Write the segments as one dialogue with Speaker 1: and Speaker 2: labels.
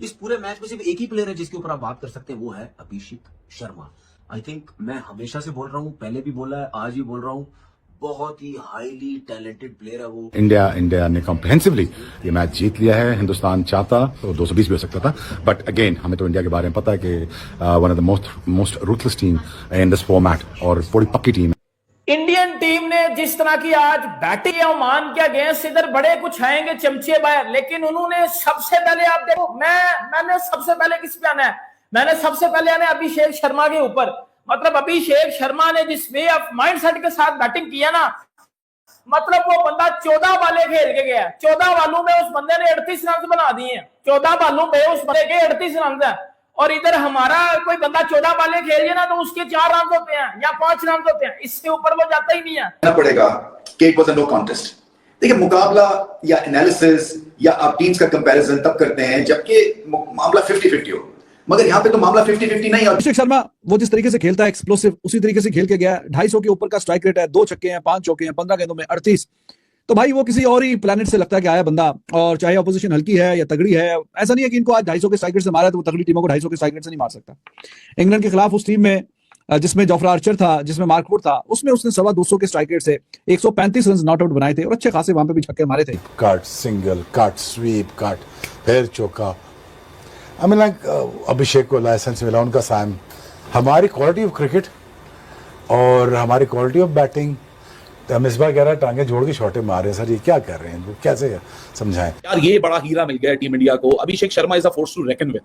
Speaker 1: इस पूरे मैच में सिर्फ एक ही प्लेयर है जिसके ऊपर आप बात कर सकते हैं, वो है अभिषेक शर्मा। आई थिंक मैं हमेशा से बोल रहा हूँ, पहले भी बोला है, आज भी बोल रहा हूँ, बहुत ही हाईली टैलेंटेड प्लेयर है वो।
Speaker 2: इंडिया ने कॉम्प्रिहेंसिवली ये मैच जीत लिया है। हिंदुस्तान चाहता तो 220 भी हो सकता था, बट अगेन हमें तो इंडिया के बारे में पता है कि one of the most ruthless team in this format और बड़ी पक्की टीम है।
Speaker 3: इंडियन टीम ने जिस तरह की आज बैटिंग या ओमान के अगेंस्ट, इधर बड़े कुछ आएंगे चमचे बाहर, लेकिन उन्होंने सबसे पहले, आप देखो, मैंने सबसे पहले किस पे आना है, मैंने सबसे पहले आना है अभिषेक शर्मा के ऊपर। मतलब अभिषेक शर्मा ने जिस वे ऑफ माइंडसेट के साथ बैटिंग किया ना, मतलब वो बंदा 14 बालें खेल के गया, 14 बालों में उस बंदे ने 38 रन बना दिए हैं। 14 बालों में उस बंदे के 38 रन है। और इधर हमारा कोई बंदा 14 बालें खेल ना तो उसके 4 रन होते हैं या 5 रन होते हैं, इससे ऊपर वो जाता ही नहीं है।
Speaker 4: पड़ेगा कि it was a no contest. देखिए, मुकाबला या एनालिसिस या आप टीम्स का कंपैरिजन तब करते हैं जबकि मामला 50-50 हो, मगर यहाँ पे तो मामला 50-50 नहीं है।
Speaker 5: अभिषेक शर्मा वो जिस तरीके से खेलता है एक्सप्लोसिव, उसी तरीके से खेल के गया। 250 के ऊपर का स्ट्राइक रेट है, 2 छक्के हैं, 5 चौके हैं, 15 गेंदों में 38। तो भाई वो किसी और ही प्लेनेट से लगता है कि आया बंदा। और चाहे अपोजिशन हल्की है या तगड़ी है, ऐसा नहीं है कि इनको आज 250 के स्ट्राइक रेट से मारा है तो वो तगड़ी टीमों को 250 के स्ट्राइक रेट से नहीं मार सकता। इंग्लैंड के खिलाफ उस टीम में जिसमें जोफ्रा आर्चर था, जिसमें मार्क वुड था, उसमें उसने 225 के स्ट्राइक रेट से 135 रन नॉट आउट बनाए थे और अच्छे खासे वहां पे भी छक्के मारे थे।
Speaker 2: Cut single, cut sweep, cut फिर चौका। आई मीन लाइक अभिषेक को लाइसेंस मिला उनका साइन। हमारी क्वालिटी ऑफ क्रिकेट और हमारी क्वालिटी ऑफ बैटिंग, हम इस बार कह रहा है टांगे जोड़ के शॉटे मार रहे हैं। सर ये क्या कर रहे हैं, कैसे समझाएं
Speaker 6: यार? ये बड़ा हीरा मिल गया टीम इंडिया को। Abhishek Sharma is a force to reckon with.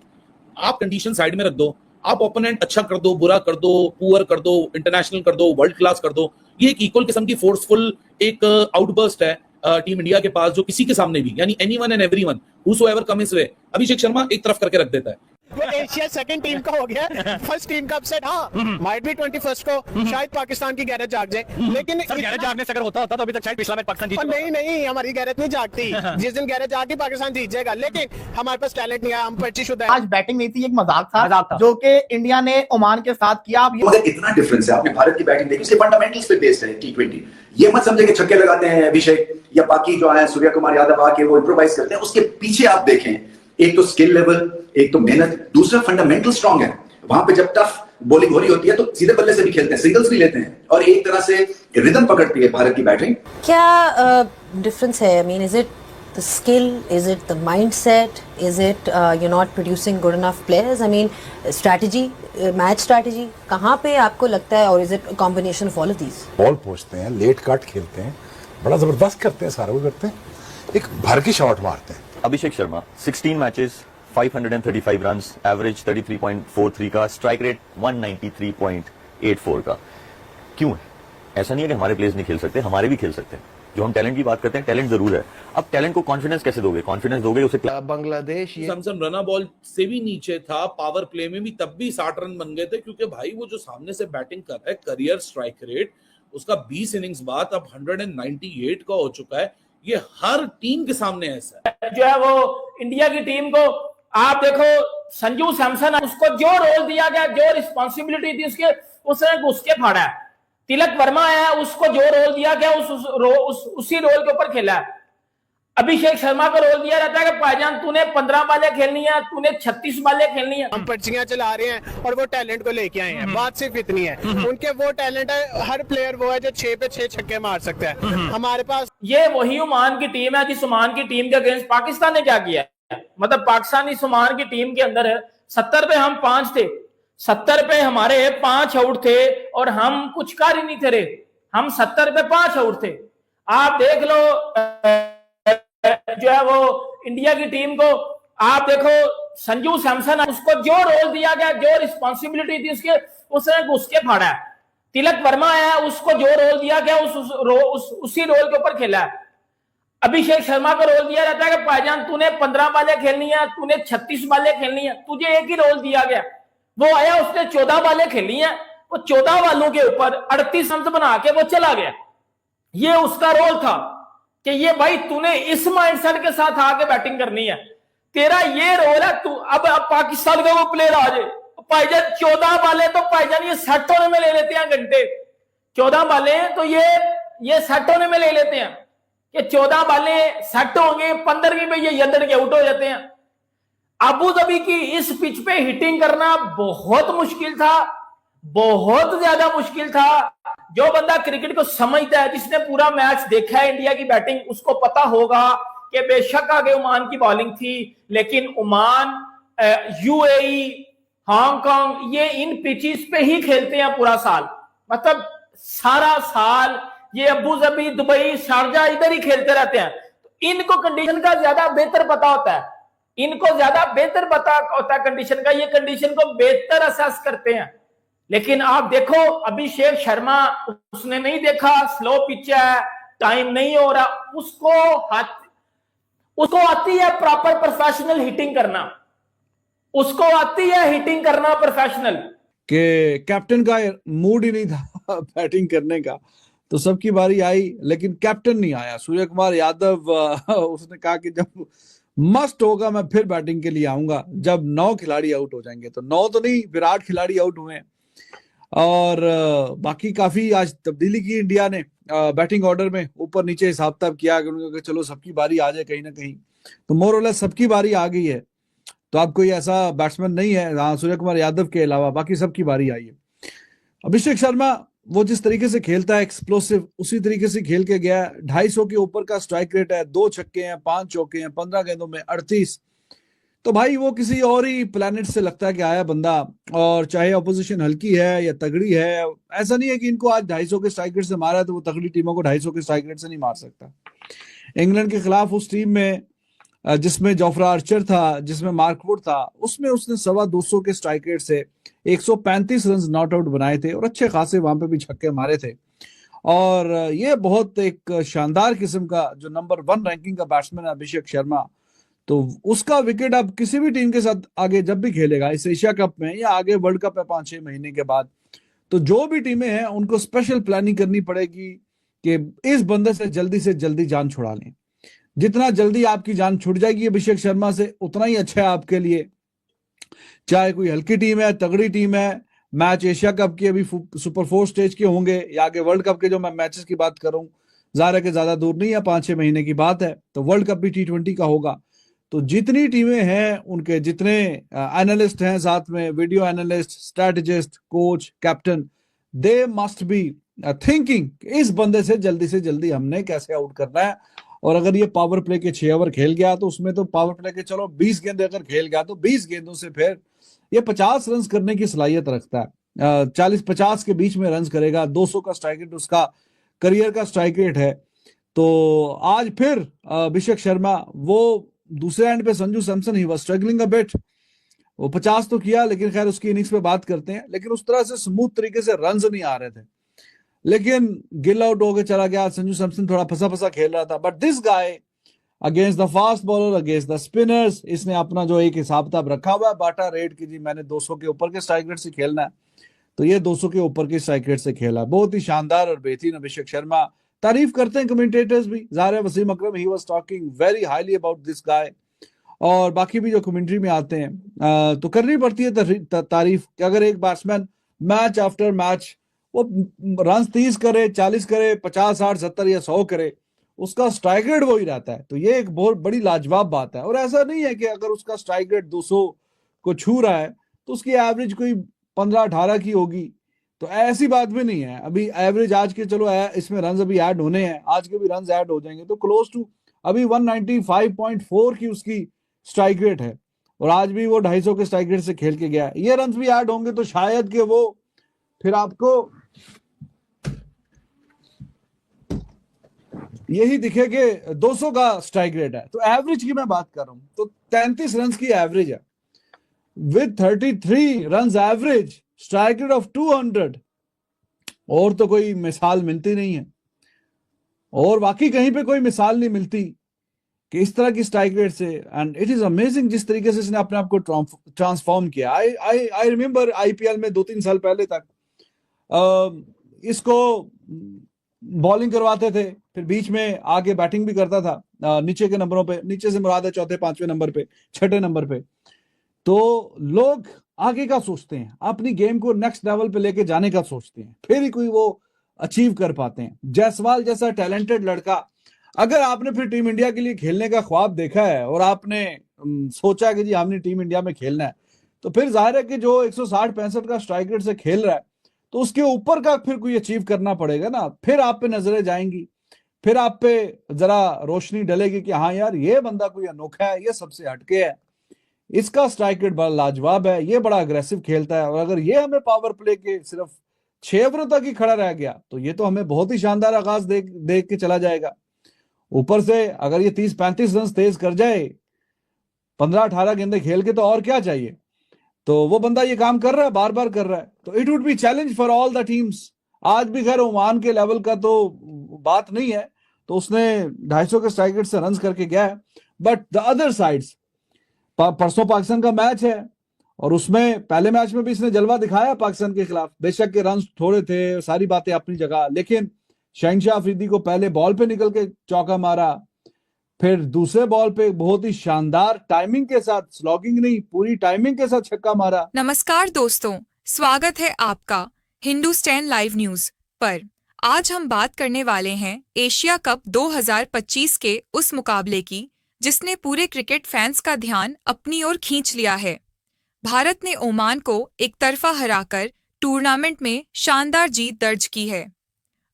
Speaker 6: आप कंडीशन साइड में रख दो, आप ओपोनेंट अच्छा कर दो, बुरा कर दो, पुअर कर दो, इंटरनेशनल कर दो, वर्ल्ड क्लास कर दो, ये एक इक्वल किस्म की फोर्सफुल एक आउटबर्स्ट है टीम इंडिया के पास, जो किसी के सामने भी, यानी anyone and everyone whosoever come his way, Abhishek Sharma एक तरफ करके रख देता है।
Speaker 7: एशिया सेकंड टीम का हो गया, फर्स्ट टीम का अपसेट। हाँ, माइट भी 21 को शायद पाकिस्तान की गैरत जाग जाए, लेकिन
Speaker 8: गैरत जागने से अगर होता तो अभी तक शायद पिछला मैच पाकिस्तान जीत।
Speaker 7: नहीं, हमारी गैरत नहीं जागती। जिस दिन गैरत जागी पाकिस्तान जीत जाएगा, लेकिन हमारे पास टैलेंट नहीं है, हम पर्चीशुदा है।
Speaker 8: आज बैटिंग नहीं थी, एक मजाक था जो कि इंडिया ने ओमान के साथ किया।
Speaker 4: मगर इतना डिफरेंस है, आपने भारत की बैटिंग देखी, उसके फंडामेंटल्स पे बेस्ड है T20। ये मत समझे कि छक्के लगाते हैं अभिषेक या बाकी जो है सूर्य कुमार यादव आके वो इंप्रोवाइज करते हैं। उसके पीछे आप देखें, एक तो स्किल लेवल, एक तो मेहनत, दूसरा फंडामेंटल स्ट्रांग है। वहां पे जब टफ बॉलिंग हो रही होती है तो सीधे बल्ले से भी खेलते हैं, सिंगल्स भी लेते हैं और एक तरह से रिदम पकड़ती है भारत की बैटिंग।
Speaker 9: क्या डिफरेंस है? I mean, is it the skill, is it the mindset, is it you not producing good enough players? I mean, strategy, match strategy कहाँ पे आपको लगता है, और is it combination of all of these?
Speaker 2: Ball पहुंचते हैं, late cut खेलते हैं, बड़ा जबरदस्त करते हैं, सारा वो करते हैं, एक भर की शॉट मारते हैं।
Speaker 10: Abhishek Sharma 16 matches, 535 runs, average 33.43 का, स्ट्राइक रेट 193.84 का। क्यों है? ऐसा नहीं है कि हमारे प्लेयर्स नहीं खेल सकते, हमारे भी खेल सकते हैं। जो हम टैलेंट की बात करते हैं, टैलेंट जरूर है। अब टैलेंट को कॉन्फिडेंस कैसे दोगे? कॉन्फिडेंस दोगे उसे।
Speaker 7: बांग्लादेश
Speaker 6: सैमसन रना बॉल से भी नीचे था, पावर प्ले में भी तब भी 60 रन बन गए थे, क्योंकि भाई वो जो सामने से बैटिंग कर रहा है, करियर स्ट्राइक रेट उसका 20 इनिंग्स बाद अब 198 का हो चुका है। ये हर टीम के सामने ऐसा है।
Speaker 3: जो है वो इंडिया की टीम को आप देखो, संजू सैमसन, उसको जो रोल दिया गया, जो रिस्पॉन्सिबिलिटी थी उसके, उसने घुस के फाड़ा है। तिलक वर्मा है, उसको जो रोल दिया गया उसी रोल के ऊपर खेला है। अभिषेक शर्मा को रोल दिया जाता है कि भाईजान तूने 15 बालें खेलनी है, तूने 36 बालें खेलनी है।
Speaker 7: हम पर्चियां चला रहे हैं और वो टैलेंट को लेके आए हैं। बात सिर्फ इतनी है, उनके वो टैलेंट है, हर प्लेयर वो है जो 6 पे 6 छक्के मार सकता है। हमारे पास
Speaker 3: ये वही ओमान की टीम है जिस ओमान की टीम के अगेंस्ट पाकिस्तान ने क्या किया है। मतलब पाकिस्तानी ओमान की टीम के अंदर 70 पे हम 5 थे, 70 पे हमारे 5 आउट थे और हम कुछ कर ही नहीं थे रे। हम 70 पे 5 आउट थे। आप देख लो जो है वो इंडिया की टीम को, आप देखो, संजू सैमसन, उसको जो रोल दिया गया, जो रिस्पॉन्सिबिलिटी थी उसके, उसने घुस के फाड़ा है। तिलक वर्मा है, उसको जो रोल दिया गया उसी रोल के ऊपर खेला है। अभिषेक शर्मा को रोल दिया जाता है कि भाईजान तूने 15 बालें खेलनी है, तूने 36 बालें खेलनी है, तुझे एक ही रोल दिया गया। वो आया, उसने 14 बालें खेलनी है, वो 14 बालों के ऊपर 38 रन बना के वो चला गया। ये उसका रोल था कि ये भाई तूने इस माइंडसेट के साथ आके बैटिंग करनी है, तेरा ये रोल है। तू अब पाकिस्तान का वो प्लेयर आ जाए, भाईजान 14 बालें तो भाईजान ये सेट होने में ले लेते हैं घंटे। 14 बालें तो ये सेट होने में ले लेते हैं कि 14 बालें सेट होंगे, 15वीं पे ये यंदड़ के आउट हो जाते हैं। अबू धाबी की इस पिच पे हिटिंग करना बहुत मुश्किल था, बहुत ज्यादा मुश्किल था। जो बंदा क्रिकेट को समझता है, जिसने पूरा मैच देखा है इंडिया की बैटिंग, उसको पता होगा कि बेशक आगे ओमान की बॉलिंग थी, लेकिन ओमान, यूएई, हांगकांग, ये इन पिचेस पे ही खेलते हैं पूरा साल। मतलब सारा साल ये अबू धाबी, दुबई, शारजा इधर ही खेलते रहते हैं। इनको कंडीशन का ज्यादा बेहतर पता होता है, इनको ज्यादा बेहतर पता होता है कंडीशन का, ये कंडीशन को बेहतर असेस करते हैं। लेकिन आप देखो अभिषेक शर्मा, उसने नहीं देखा स्लो पिच है, टाइम नहीं हो रहा, उसको आती है प्रॉपर प्रोफेशनल हिटिंग करना, उसको आती है हिटिंग करना प्रोफेशनल।
Speaker 5: कि कैप्टन का मूड ही नहीं था बैटिंग करने का, तो सबकी बारी आई, लेकिन कैप्टन नहीं आया। सूर्य कुमार यादव उसने कहा कि जब मस्ट होगा मैं फिर बैटिंग के लिए आऊंगा, जब 9 खिलाड़ी आउट हो जाएंगे। तो 9 तो नहीं, फिर 8 खिलाड़ी आउट हुए हैं। और बाकी काफी आज तब्दीली की इंडिया ने बैटिंग ऑर्डर में, ऊपर नीचे हिसाब किताब किया कि चलो सबकी बारी आ जाए कहीं ना कहीं। तो मोर और लेस सबकी बारी आ गई है। तो अब कोई ऐसा बैट्समैन नहीं है सूर्य कुमार यादव के अलावा, बाकी सबकी बारी आई है। अभिषेक शर्मा वो जिस तरीके से खेलता है एक्सप्लोसिव, उसी तरीके से खेल के गया। 250 के ऊपर का स्ट्राइक रेट है, 2 छक्के हैं, 5 चौके हैं, 15 गेंदों में 38। तो भाई वो किसी और ही प्लेनेट से लगता है कि आया बंदा। और चाहे अपोजिशन हल्की है या तगड़ी है, ऐसा नहीं है कि इनको आज 250 के स्ट्राइक रेट से मारा है तो वो तगड़ी टीमों को 250 के स्ट्राइक रेट से नहीं मार सकता। इंग्लैंड के खिलाफ उस टीम में जिसमें जोफ्रा आर्चर था, जिसमें मार्क वुड था, उसमें उसने 225 के स्ट्राइक रेट से 135 रन नॉट आउट बनाए थे और अच्छे खासे वहां पे भी छक्के मारे थे। और ये बहुत एक शानदार किस्म का जो नंबर 1 रैंकिंग का बैट्समैन है अभिषेक शर्मा। तो उसका विकेट अब किसी भी टीम के साथ आगे जब भी खेलेगा, इस एशिया कप में या आगे वर्ल्ड कप है 5-6 महीने के बाद, तो जो भी टीमें हैं उनको स्पेशल प्लानिंग करनी पड़ेगी कि इस बंदे से जल्दी जान छुड़ा लें। जितना जल्दी आपकी जान छूट जाएगी अभिषेक शर्मा से, उतना ही अच्छा है आपके लिए। चाहे कोई हल्की टीम है, तगड़ी टीम है, मैच एशिया कप के अभी सुपर 4 स्टेज के होंगे या आगे वर्ल्ड कप के जो मैं मैचेस की बात कर रहा हूं, ज़ाहिर है कि ज्यादा दूर नहीं है, 5-6 महीने की बात है। तो वर्ल्ड कप भी T20 का होगा। तो जितनी टीमें हैं, उनके जितने एनालिस्ट हैं साथ में, video analyst, strategist, coach, captain, they must be thinking इस बंदे से जल्दी हमने कैसे आउट करना है। और अगर ये पावर प्ले के 6 ओवर खेल गया तो उसमें तो पावर प्ले के चलो 20 गेंद अगर खेल गया तो 20 गेंदों से फिर ये 50 रन करने की सलाहियत रखता है। 40-50 के बीच में रन करेगा। 200 का स्ट्राइक रेट उसका करियर का स्ट्राइक रेट है। तो आज फिर अभिषेक शर्मा, वो दूसरे एंड पे Sanju Samson he was struggling a bit. वो 50 तो किया, लेकिन खैर उसकी इनिंग्स पे बात करते हैं, लेकिन उस तरह से स्मूथ तरीके से रन नहीं आ रहे थे। लेकिन गिल आउट होकर चला गया, संजू सैमसन थोड़ा फंसा खेल रहा था। But this guy against the fast bowler, against the spinners, इसने अपना जो एक हिसाब किताब रखा हुआ है बाटा रेट की, जी मैंने 200 के ऊपर के स्ट्राइक रेट से खेलना है, तो ये 200 के ऊपर के स्ट्राइक रेट से खेला। बहुत ही शानदार और बेहतरीन अभिषेक शर्मा। तारीफ करते हैं कमेंटेटर्स भी। ज़ाहिर Wasim Akram he was talking very highly about this guy, और बाकी भी जो कमेंट्री में आते हैं तो करनी पड़ती है तारीफ कि अगर एक बैट्समैन मैच आफ्टर मैच वो रन 30 करे, 40 करे, 50, 60, 70 या 100 करे, उसका स्ट्राइक रेट वही रहता है। तो ये एक बहुत बड़ी लाजवाब बात है। और ऐसा नहीं है कि अगर उसका स्ट्राइक रेट 200 को छू रहा है तो उसकी एवरेज कोई 15-18 की होगी, तो ऐसी बात भी नहीं है। अभी एवरेज आज के, चलो इसमें रन अभी ऐड होने हैं, आज के भी रन ऐड हो जाएंगे, तो क्लोज टू अभी 195.4 की उसकी स्ट्राइक रेट है। और आज भी वो 250 के स्ट्राइक रेट से खेल के गया। ये रन भी ऐड होंगे तो शायद कि वो फिर आपको यही दिखे कि 200 का स्ट्राइक रेट है। तो एवरेज की मैं बात कर रहा हूं, तो 33 रन की एवरेज है with 33 run average, strike rate of 200। और तो कोई मिसाल मिलती नहीं है, और बाकी कहीं पे कोई मिसाल नहीं मिलती कि इस तरह की स्ट्राइक रेट से। एंड इट इज अमेजिंग जिस तरीके से इसने अपने आप को ट्रांसफॉर्म किया। आई रिमेंबर IPL में 2-3 साल पहले तक इसको बॉलिंग करवाते थे, फिर बीच में आके बैटिंग भी करता था नीचे के नंबरों पे, नीचे से मुराद है 4थे 5वें नंबर पे, 6ठे नंबर पे। तो लोग आगे का सोचते हैं, अपनी गेम को नेक्स्ट लेवल पे लेके जाने का सोचते हैं, फिर ही कोई वो अचीव कर पाते हैं। जायसवाल जैसा टैलेंटेड लड़का, अगर आपने फिर टीम इंडिया के लिए खेलने का ख्वाब देखा है और आपने सोचा कि जी हमने टीम इंडिया में खेलना है, तो फिर जाहिर है कि जो 160-65 का स्ट्राइक रेट से खेल रहा है तो उसके ऊपर का फिर कोई अचीव करना पड़ेगा ना, फिर आप पे नजरें जाएंगी, फिर आप पे जरा रोशनी डलेगी कि हाँ यार ये बंदा कोई अनोखा है, ये सबसे हटके है, इसका स्ट्राइक रेट बड़ा लाजवाब है, ये बड़ा अग्रेसिव खेलता है। और अगर ये हमें पावर प्ले के सिर्फ 6 ओवरों तक ही खड़ा रह गया तो ये तो हमें बहुत ही शानदार आगाज देख के चला जाएगा। ऊपर से अगर ये 30-35 रन तेज कर जाए 15-18 गेंदे खेल के, तो और क्या चाहिए। तो वो बंदा ये काम कर रहा है, बार बार कर रहा है, तो it would be challenge for all the teams. आज भी खैर ओमान के लेवल का तो बात नहीं है, तो उसने 250 के स्ट्राइक रेट से रन करके गया है, बट द अदर साइड्स परसों पाकिस्तान का मैच है और उसमें पहले मैच में भी इसने जलवा दिखाया पाकिस्तान के खिलाफ। बेशक के रन थोड़े थे, सारी बातें अपनी जगह, लेकिन शहनशाह अफरीदी को पहले बॉल पे निकल के चौका मारा, फिर दूसरे बॉल पे बहुत ही शानदार टाइमिंग के साथ, स्लॉगिंग नहीं पूरी टाइमिंग के साथ छक्का मारा।
Speaker 11: नमस्कार दोस्तों, स्वागत है आपका हिंदुस्तान लाइव न्यूज पर। आज हम बात करने वाले हैं एशिया कप 2025 के उस मुकाबले की जिसने पूरे क्रिकेट फैंस का ध्यान अपनी ओर खींच लिया है। भारत ने ओमान को एक तरफा हराकर टूर्नामेंट में शानदार जीत दर्ज की है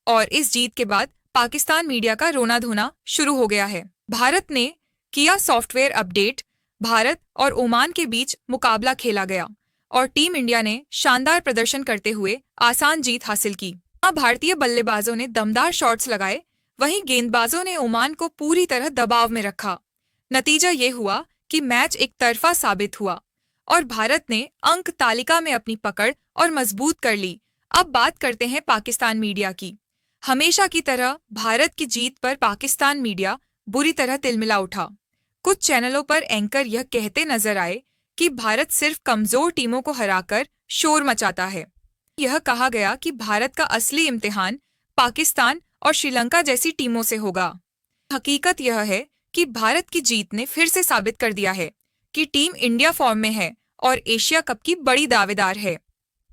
Speaker 11: और इस जीत के बाद पाकिस्तान मीडिया का रोना धोना शुरू हो गया है। भारत ने किया सॉफ्टवेयर अपडेट, भारत और ओमान के बीच मुकाबला खेला गया और टीम इंडिया ने शानदार प्रदर्शन करते हुए आसान जीत हासिल की। भारतीय बल्लेबाजों ने दमदार शॉट्स लगाए, वहीं गेंदबाजों ने ओमान को पूरी तरह दबाव में रखा। नतीजा ये हुआ कि मैच एक तरफा साबित हुआ और भारत ने अंक तालिका में अपनी पकड़ और मजबूत कर ली। अब बात करते हैं पाकिस्तान मीडिया की। हमेशा की तरह भारत की जीत पर पाकिस्तान मीडिया बुरी तरह तिलमिला उठा। कुछ चैनलों पर एंकर यह कहते नजर आए कि भारत सिर्फ कमजोर टीमों को हराकर शोर मचाता है। यह कहा गया कि भारत का असली इम्तिहान पाकिस्तान और श्रीलंका जैसी टीमों से होगा। हकीकत यह है कि भारत की जीत ने फिर से साबित कर दिया है कि टीम इंडिया फॉर्म में है और एशिया कप की बड़ी दावेदार है।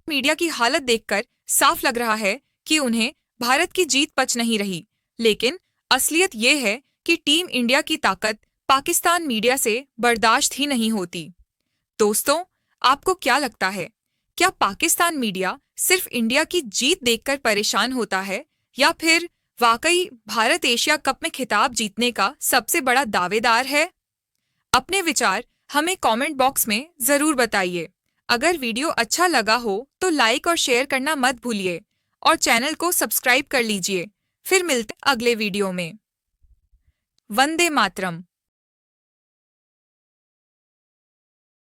Speaker 11: मीडिया की हालत देखकर साफ लग रहा है कि उन्हें भारत की जीत पच नहीं रही, लेकिन असलियत ये है कि टीम इंडिया की ताकत पाकिस्तान मीडिया से बर्दाश्त ही नहीं होती। दोस्तों, आपको क्या लगता है, क्या पाकिस्तान मीडिया सिर्फ इंडिया की जीत देखकर परेशान होता है या फिर वाकई भारत एशिया कप में खिताब जीतने का सबसे बड़ा दावेदार है? अपने विचार हमें कमेंट बॉक्स में जरूर बताइए। अगर वीडियो अच्छा लगा हो तो लाइक और शेयर करना मत भूलिए और चैनल को सब्सक्राइब कर लीजिए। फिर मिलते अगले वीडियो में। वंदे मातरम।